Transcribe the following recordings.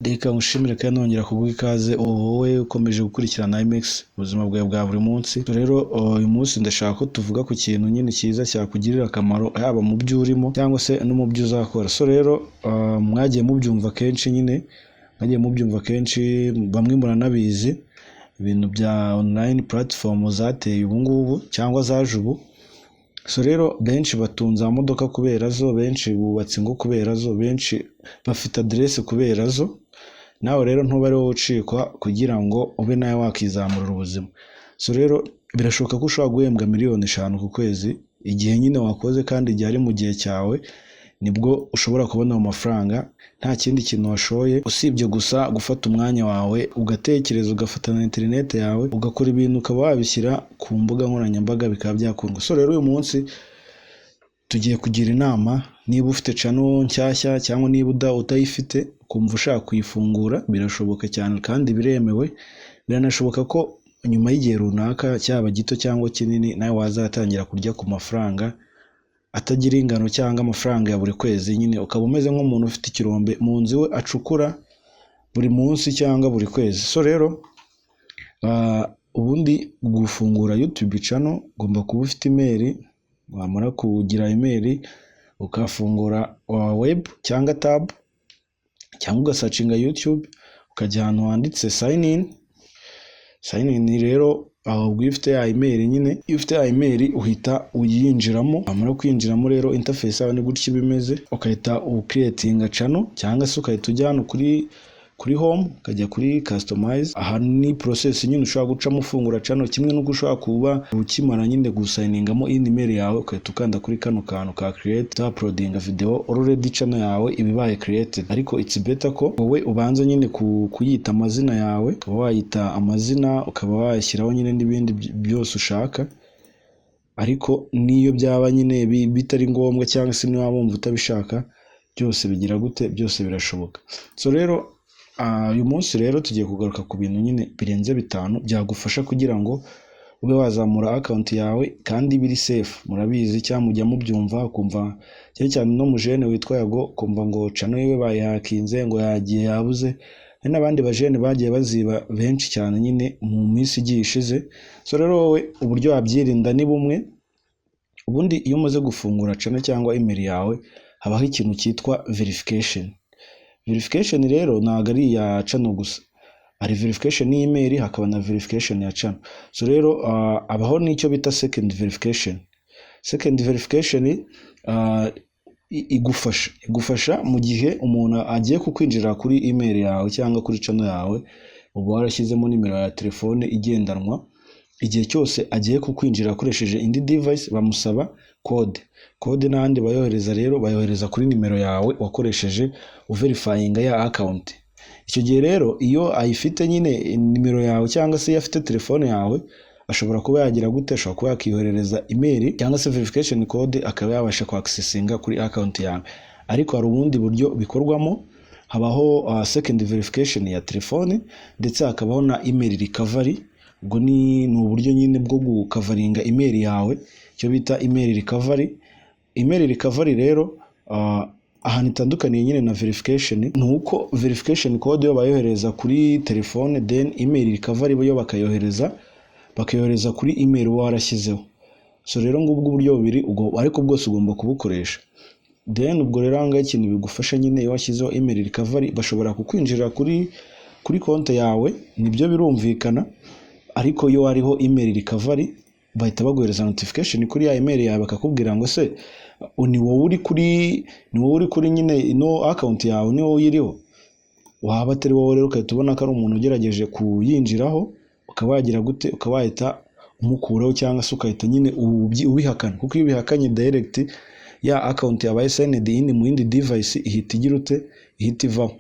Reka ngushimire kandi nongera kuguha ikaze wowe ukomeje gukurikirana IMEX ubuzima bwawe bwa buri munsi. Rero uyu munsi ndashaka ko tuvuga ku kintu nyine cyiza cyakugirira akamaro haba mu byo urimo cyangwa se no mu byo uzakora. Rero mwagiye mubyumva kenshi, bamwe muranabizi ibintu bya online platform zateye ubu ngubu cyangwa zaje ubu. Rero benshi batunze amamodoka kubera zo, benshi bubatse ingo kubera zo, benshi bafite adresse kubera zo. Nawe rero ntuba ari wowe ucikwa kugira ngo ube nawe wakizamurira ubuzima. Rero birashoboka ko ushobora guhembwa miliyoni 5 ku kwezi igihe nyine wakoze, kandi igihe ari mu gihe cyawe nibwo ushobora kubona mu mafaranga nta kindi kintu washoye usibye gusa gufata umwanya wawe ugatekereza, ugafata na internet yawe ugakora ibintu ukaba wabishyira ku mbuga nkoranyambaga bikaba byakundwa. Rero uyu munsi tugiye kugira inama, niba ufite channel nshyashya cyangwa niba utayifite ukumva ushaka kuyifungura, birashoboka cyane kandi biremewe. Biranashoboka ko nyuma y'igihe runaka cyaba gito cyangwa kinini nawe wazatangira kurya ku mafaranga atagira ingano cyangwa amafaranga ya buri kwezi. Nyine ukaba umeze nk'umuntu ufite ikirombe mu nzu iwe acukura buri munsi cyangwa buri kwezi. Rero ubundi gufungura YouTube channel ugomba kuba ufite email. Wamara kugira email ukafungura web cyangwa tab cyangwa ugasearchinga YouTube ukajya ahantu handitse sign in. Rero aho ufite ya email nyine, iyo ufite ya email uhita uyinjiramo. Wamara kwinjiramo rero interface yawe ni gutya bimeze, ukahita creating channel cyangwa se ukahita ujya hano kuri home ukajya kuri customize. Aha ni process nyine ushobora gucamo ufungura channel, kimwe nuko ushobora kuba ukimara nyine gusainingamo email yawe ukahita ukanda kuri kano kantu ka create uploading video. Already channel yawe ibibaye created, ariko it's better ko wowe ubanza nyine kuyita amazina yawe, ukaba wayita amazina, ukaba wayashyiraho nyine n'ibindi byose ushaka. Ariko niyo byaba nyine bitari ngombwa cyangwa se niba wumva utabishaka, byose bigira gute, byose birashoboka. Rero uyu munsi rero tugiye kugaruka ku bintu nyine birenze 5 byagufasha kugira ngo ube wazamura account yawe kandi biri safe. Murabizi cyangwa mujya mubyumva kumva cyane no mujene witwa Yago kumva ngo channel yiwe bayihakinze ngo yagiye yabuze. Hari n'abandi bajene bagiye baziba benshi cyane nyine mu minsi igiye ishize. Rero wowe uburyo wabyirinda ni bumwe. Ubundi iyo umaze gufungura channel cyangwa email yawe habaho ikintu cyitwa verification. Verification rero ntabwo ari ya channel gusa, hari verification y'email hakaba na verification ya channel. Rero abaho n'icyo bita second verification. Second verification igufasha mu gihe umuntu agiye kukwinjira kuri email yawe cyangwa kuri channel yawe, uba warashyizemo nimero ya telefone igendanwa. Igihe cyose agiye kukwinjira akoresheje indi device bamusaba code n'andi bayohereza, rero bayohereza kuri nimero yawe wakoresheje uverifyinga ya account. Icyo gihe rero iyo ayifite nyine nimero yawe cyangwa se afite telefone yawe, ashobora kuba yagira gute, ashobora kuba yakiyoherereza email cyangwa se verification code akaba yabasha kuaccessinga kuri account yawe. Ariko hari ubundi buryo bikorwamo. Habaho second verification ya telefone ndetse hakabaho na email recovery. Ubwo ni uburyo nyine bwo gukavaringa email yawe, icyo bita email recovery. Email recovery rero ahantu itandukaniye nyine na verification nuko verification code yo bayohereza kuri telefone, then email recovery bo bakayohereza kuri email warashyizeho. Rero ngubwo uburyo bubiri ariko bwose ugomba kubukoresha. Then ubwo rero anga ikintu bigufasha nyine iyo washyizeho email recovery bashobora kukwinjira kuri konti yawe, nibyo birumvikana. Ariko iyo hariho email recovery bahita baguhereza notification kuri ya email yawe bakakubwira ngo se ni wowe uri kuri nyine ino account yawe, ni wowe uyiriho. Waba atari wowe rero ukahita ubona ko ari umuntu ugerageje kuyinjiraho, ukaba wagira gute, ukaba wahita umukuraho cyangwa se ukahita nyine ubihakana. Kuko iyo ubihakanye direct ya account yabaye signed in mu yindi device ihita igira ute, ihita ivaho.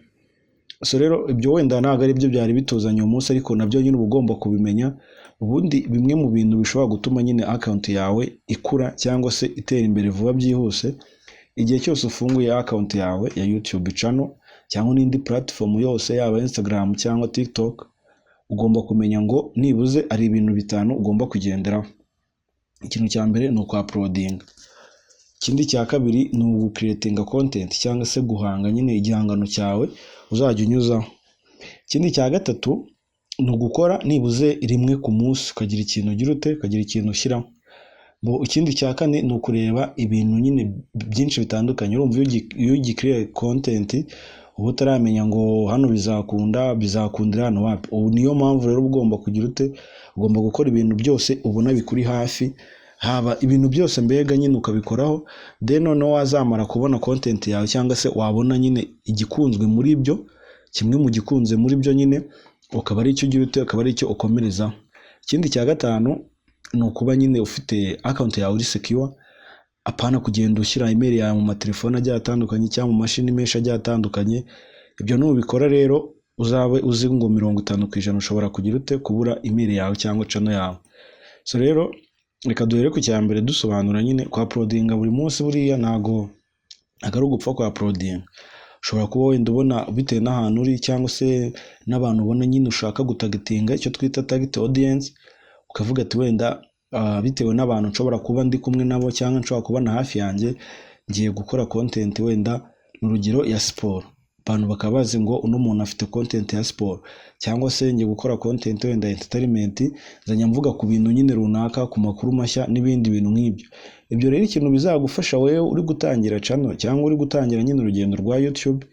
Rero ibyo wenda ntabwo ari byo byari bituzanye uyu munsi, ariko nabyo nyine uba ugomba kubimenya. Ubundi bimwe mu bintu bishobora gutuma nyine account yawe ikura cyangwa se itera imbere vuba byihuse, igihe cyose ufunguye account yawe ya YouTube channel cyangwa n'indi platform yose yaba Instagram cyangwa TikTok, ugomba kumenya ngo nibuze ari ibintu 5 ugomba kugenderaho. Ikintu cya mbere ni uku uploading. Ikindi cya kabiri ni ugucreatinga content cyangwa se guhanga nyine igihangano cyawe uzajya unyuzaho. Ikindi cya gatatu ni ugukora nibuze rimwe ku munsi ukagira ikintu ugira ute, ukagira ikintu ushyiraho. Ikindi cya kane ni ukureba ibintu nyine byinshi bitandukanye. Urumva iyo ugikiriye content uba utaramenya ngo hano bizakundira hano wapi. Ubu niyo mpamvu rero ugomba kugira ute, ugomba gukora ibintu byose ubona bikuri hafi, haba ibintu byose mbega nyine ukabikoraho, then noneho wazamara kubona content yawe cyangwa se wabona nyine igikunzwe muri byo, kimwe mu gikunze muri byo nyine, ukaba ari icyo ugira ute, ukaba ari icyo ukomerezaho. Ikindi cya gatanu ni ukuba nyine ufite account yawe uri secure, apana kugenda ushyira email yawe mu matelefone agiye atandukanye cyangwa mu mashini menshi agiye atandukanye. Ibyo nubikora rero uzabe uzi ngo 50% ushobora kugira ute, kubura email yawe cyangwa channel yawe. So rero reka duhere ku cya mbere dusobanura nyine kwa uploadinga buri munsi. Buriya ntago ari ugupfa kwa uploadinga. Ushobora kuba wenda ubona bitewe n'ahantu uri cyangwa se n'abantu ubona nyine ushaka gutagetinga, icyo twita target audience, ukavuga ati wenda bitewe n'abantu nshobora kuba ndi kumwe nabo cyangwa nshobora kubana hafi yanjye, ngiye gukora content wenda n'urugero ya siporo. Abantu bakaba bazi ngo uno muntu afite content ya siporo, cyangwa se ngiye gukora content wenda entertainment, nzajya mvuga ku bintu nyine runaka, ku makuru mashya n'ibindi bintu nk'ibyo. Ibyo rero ikintu bizagufasha wewe uri gutangira channel cyangwa uri gutangira nyine urugendo rwa YouTube,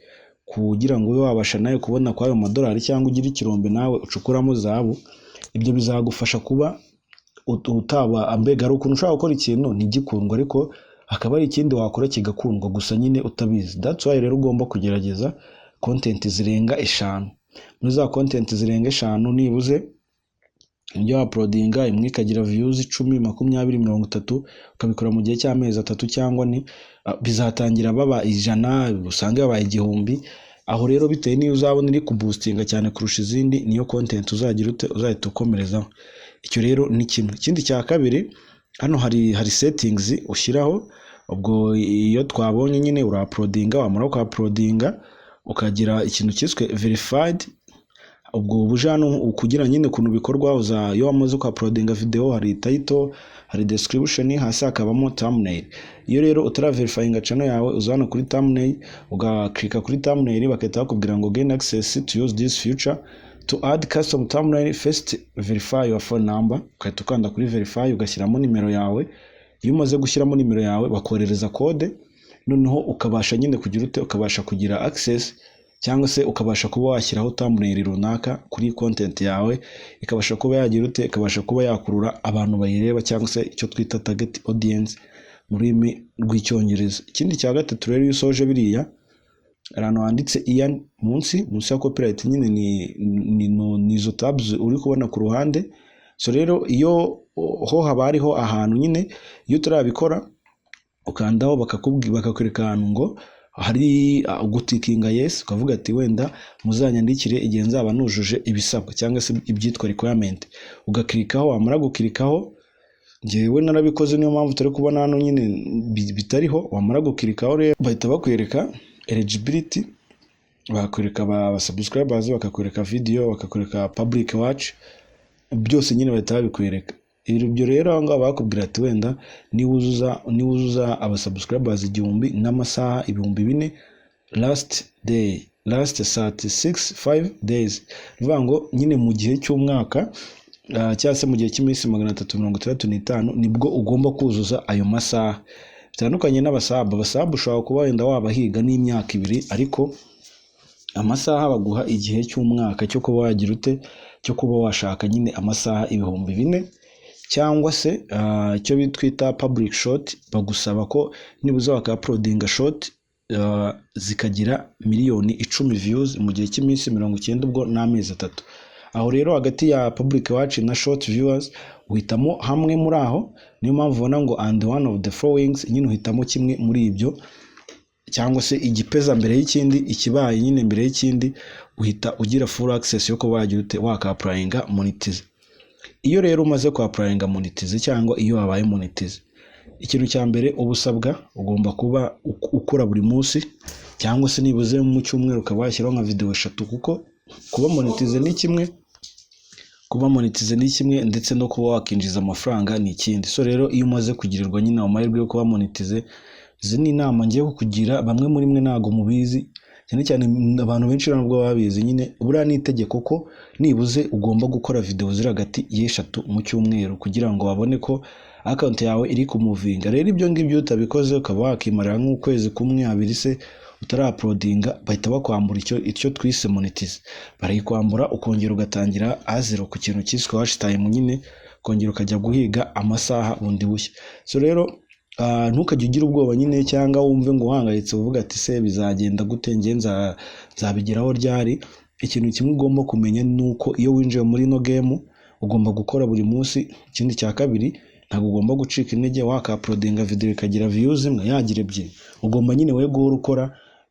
kugira ngo ube wabasha nawe kubona kwa ayo madolari cyangwa ugira ikirombe nawe ucukuramo zahabu. Ibyo bizagufasha kuba utaba ambega ari ukuntu ushobora gukora ikintu ntigikundwa ariko hakaba ari ikindi wakora kigakundwa gusa nyine utabizi. That's why rero ugomba kugerageza content zirenga 5. Muri za content zirenga 5 nibuze ibyo uploadinga imwe ikagira views 10, 20, 30, ukabikora mu gihe cy'amezi 3 cyangwa ni bizatangira baba 100, usange babaye 1000. Aho rero bitewe niyo uzabona iri kuboostinga cyane kurusha izindi, niyo content uzagira ute, uzahita ukomerezaho. Icyo rero ni kimwe. Ikindi cya kabiri, hano hari settings ushyiraho. Ubwo iyo twabonye nyine ura-uploadinga, wamara ku uploadinga ukagira ikintu cyiswe verified. Ubwo buje hano ukugira nyine kuntu bikorwa, iyo wamaze ku uploadinga video hari title, hari description, hasi hakabamo thumbnail. Iyo rero utaraverifyinga channel yawe uzana kuri thumbnail, ugaklika kuri thumbnail bakahita bakubwira ngo gain access to use this feature. To add custom thumbnail, first verify your phone number. Ukahita ukanda kuri verify ugashyiramo nimero yawe. Iyo umaze gushyiramo nimero yawe bakoherereza code, noneho ukabasha nyine kugira ute, ukabasha kugira access cyangwa se ukabasha kuba washyiraho thumbnail runaka kuri content yawe, ikabasha kuba yagira ute, ikabasha kuba yakurura abantu bayireba cyangwa se icyo twita target audience mu rurimi rw'icyongereza. Ikindi cya gatatu rero iyo usoje biriya, ahantu handitse Ian munsi ya copyright nyine ni izo tabs uri kubona ku ruhande. So rero iyo ho haba hariho ahantu nyine iyo turabikora ukandaho bakakwereka ahantu ngo hari gutikinga yes, ukavuga ati wenda muzanyandikire igihe nzaba nujuje ibisabwa cyangwa se ibyitwa requirement. Ugaklikaho, wamara guklikaho, ngewe narabikoze niyo mpamvu turi kubona hano nyine bitariho. Wamara guklikaho rero bahita bakwereka eligibility, bakwereka aba subscribers, bakakwereka video, bakakwereka public watch, byose nyine bahita babikwereka. Ibyo rero aho ngaho bakubwira ati wenda niwuzuza aba subscribers 1000 n'amasaha 4000 last 36 days, bivuga ngo nyine mu gihe cy'umwaka cyangwa se mu gihe cy'iminsi 365 nibwo ugomba kuzuza ayo masaha. Bitandukanye n'abasabu ushobora kuba wenda wabahiga n'imyaka 2, ariko amasaha baguha igihe cy'umwaka cyo kuba wagira ute, cyo kuba washaka nyine amasaha 4000, cyangwa se icyo bitwita public shot. Bagusaba ko nibuze waka-uploadinga shot zikagira 1,010,000 views mu gihe cy'iminsi 90 ubwo n'amezi 3. Aho rero hagati ya public watch na short viewers uhitamo hamwe muri aho. Niyo mpamvu ubona ngo and one of the followings, nyine uhitamo kimwe muri ibyo, cyangwa se igipeza mbere y'ikindi, ikibaye nyine mbere y'ikindi, uhita ugira full access yo kuba wagira ute, waka-applyinga monetize. Iyo rero umaze ku-applyinga monetize cyangwa iyo wabaye monetize, ikintu cya mbere ubusabwa ugomba kuba ukora buri munsi cyangwa se nibuze mu cyumweru ukaba washyiraho nka video 3, kuko kuba monetize ni kimwe ndetse no kuba wakinjiza amafaranga ni ikindi. So rero iyo umaze kugirirwa nyine amahirwe yo kuba monetize, izi ni inama ngiye kukugira, bamwe muri mwe ntago mubizi, cyane cyane abantu benshi ntabwo babizi. Nyine buriya ni itegeko ko nibuze ugomba gukora video ziri hagati y'eshatu mu cyumweru kugira ngo babone ko account yawe iri kumuvinga. Rero ibyo ngibyo utabikoze ukaba wakimarira nk'ukwezi kumwe abiri se utarauploadinga, bahita bakwambura icyo twise monetize. Barayikwambura ukongera ugatangira azero ku kintu cyiswe watch time, nyine ukongera ukajya guhiga amasaha bundi bushya. So rero ntukajye ugira ubwoba nyine cyangwa wumve ngo uhangayitse uvuga ati se bizagenda gute, njye nzabigeraho ryari. Ikintu kimwe ugomba kumenya ni uko iyo winjiye muri ino game ugomba gukora buri munsi. Ikindi cya kabiri, ntabwo ugomba gucika intege. Waka-uploadinga video ikagira views imwe yagira ebyiri, ugomba nyine we guhora ukora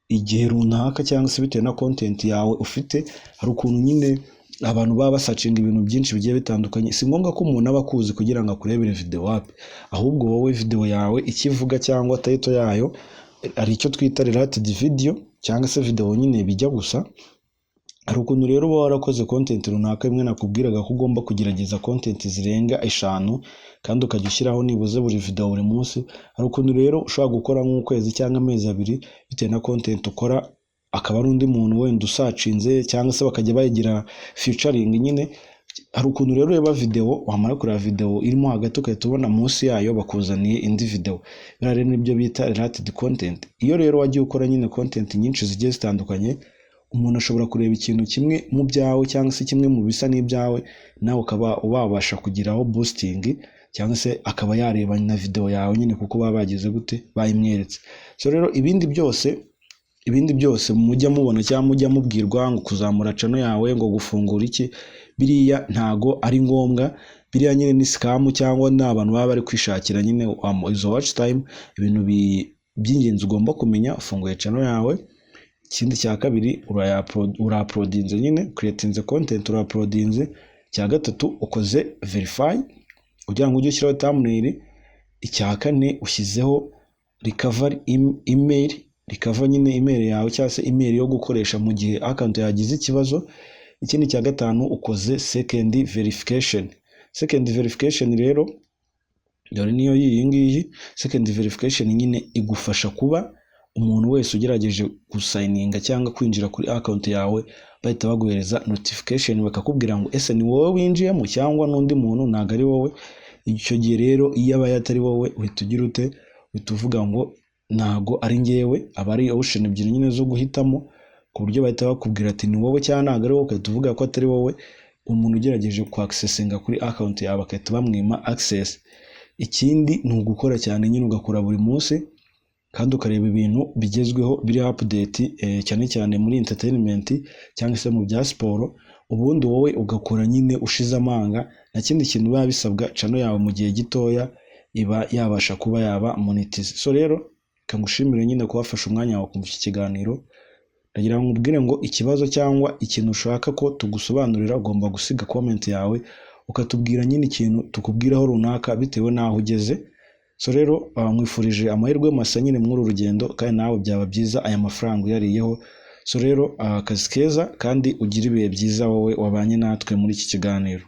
igihe runaka, cyangwa se bitewe na content yawe ufite. Hari ukuntu nyine abantu baba basacinga ibintu byinshi bigiye bitandukanye. Si ngombwa ko umuntu aba akuzi kugira ngo akurebere video wapi, ahubwo wowe video yawe ikivuga cyangwa title yayo ari icyo twita related video cyangwa se video nyine bijya gusa. Hari ukuntu rero uba warakoze content runaka, imwe nakubwiraga ko ugomba kugerageza content zirenga 5 kandi ukajya ushyiraho nibuze buri video buri munsi. Hari ukuntu rero ushobora gukora nk'ukwezi cyangwa amezi 2 bitewe na content ukora, akaba ari undi muntu wenda usacinze cyangwa se bakajya bayigira featuring nyine. Hari ukuntu rero ureba video, wamara kureba video irimo hagati ugahita ubona munsi yayo bakuzaniye indi video. Biriya rero nibyo bita related content. Iyo rero wagiye ukora nyine content nyinshi zigiye zitandukanye, umuntu ashobora kureba ikintu kimwe mu byawe cyangwa se kimwe mu bisa n'ibyawe, nawe ukaba wabasha kugiraho boosting, cyangwa se akaba yareba na video yawe nyine kuko baba bagize gute, bayimweretse. So rero ibindi byose mujya mubona cyangwa mujya mubwirwa ngo kuzamura channel yawe, ngo gufungura iki, biriya ntago ari ngombwa. Biriya nyine ni scam cyangwa n'abantu baba bari kwishakira nyine izo watch time. Ibintu by'ingenzi ugomba kumenya, ufunguye channel yawe. Ikindi cya kabiri, ura-uploadinze nyine, creatinze content, ura-uploadinze. Icya gatatu, ukoze verify kugira ngo ujye ushyiraho thumbnail. Icya kane, ushyizeho recovery email, recover nyine email yawe cyangwa se email yo gukoresha mu gihe account yagize ikibazo. Ikindi cya gatanu, ukoze second verification. Second verification rero dore niyo iyi ngiyi. Second verification nyine igufasha kuba umuntu wese ugerageje gusayininga cyangwa kwinjira kuri account yawe, bahita baguhereza notification bakakubwira ngo ese ni wowe winjiyemo cyangwa n'undi muntu, ntago ari wowe. Icyo gihe rero iyo aba atari wowe, uhita ugira ute, uhita uvuga ngo ntago ari njyewe. Aba ari option ebyiri nyine zo guhitamo, ku buryo bahita bakubwira ati ni wowe cyangwa ntago ari wowe, ukahita uvuga ko atari wowe. Umuntu ugerageje ku accessinga kuri account yawe bakahita bamwima access. Ikindi ni ugukora cyane nyine, ugakora buri munsi kandi ukareba ibintu bigezweho biri update, cyane cyane muri entertainment cyangwa se mu bya siporo. Ubundi wowe ugakora nyine ushize amanga, nta kindi kintu biba bisabwa. Channel yawe mu gihe gitoya iba yabasha kuba yaba monetize. So rero kangushimire nyine kuwafasha umwanya wawe kumva iki kiganiro. Ndagira ngo ubwire ngo ikibazo cyangwa ikintu ushaka ko tugusobanurira, ugomba gusiga comment yawe ukatubwira nyine ikintu tukubwiraho runaka bitewe n'aho ugeze. So rero mwifurije amahirwe masa nyine muri uru rugendo, kandi nawe byaba byiza aya mafaranga uyariyeho. So rero akazi keza kandi ugira ibihe byiza wowe wabanye natwe muri iki kiganiro.